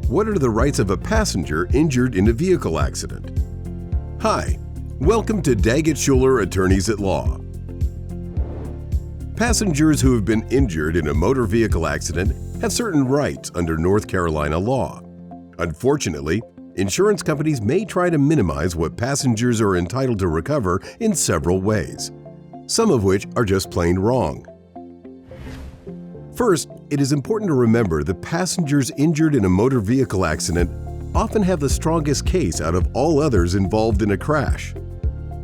What are the rights of a passenger injured in a vehicle accident? Hi, welcome to Daggett Shuler Attorneys at Law. Passengers who have been injured in a motor vehicle accident have certain rights under North Carolina law. Unfortunately, insurance companies may try to minimize what passengers are entitled to recover in several ways, some of which are just plain wrong. First, it is important to remember that passengers injured in a motor vehicle accident often have the strongest case out of all others involved in a crash.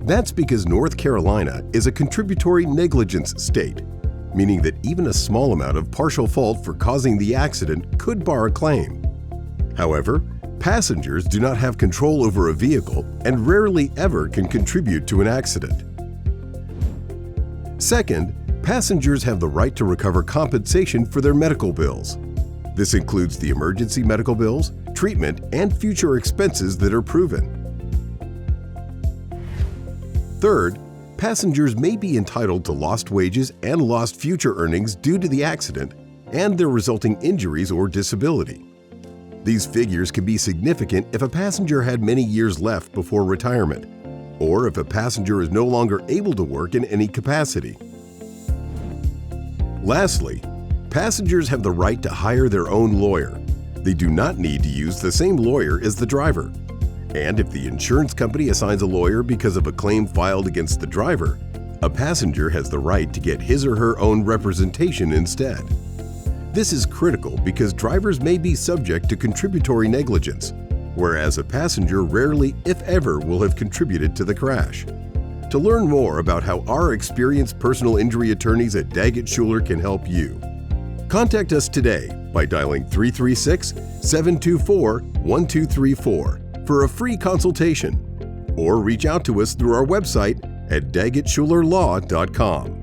That's because North Carolina is a contributory negligence state, meaning that even a small amount of partial fault for causing the accident could bar a claim. However, passengers do not have control over a vehicle and rarely ever can contribute to an accident. Second, passengers have the right to recover compensation for their medical bills. This includes the emergency medical bills, treatment, and future expenses that are proven. Third, passengers may be entitled to lost wages and lost future earnings due to the accident and their resulting injuries or disability. These figures can be significant if a passenger had many years left before retirement, or if a passenger is no longer able to work in any capacity. Lastly, passengers have the right to hire their own lawyer. They do not need to use the same lawyer as the driver. And if the insurance company assigns a lawyer because of a claim filed against the driver, a passenger has the right to get his or her own representation instead. This is critical because drivers may be subject to contributory negligence, whereas a passenger rarely, if ever, will have contributed to the crash. To learn more about how our experienced personal injury attorneys at Daggett Shuler can help you, contact us today by dialing 336-724-1234 for a free consultation, or reach out to us through our website at daggettshulerlaw.com.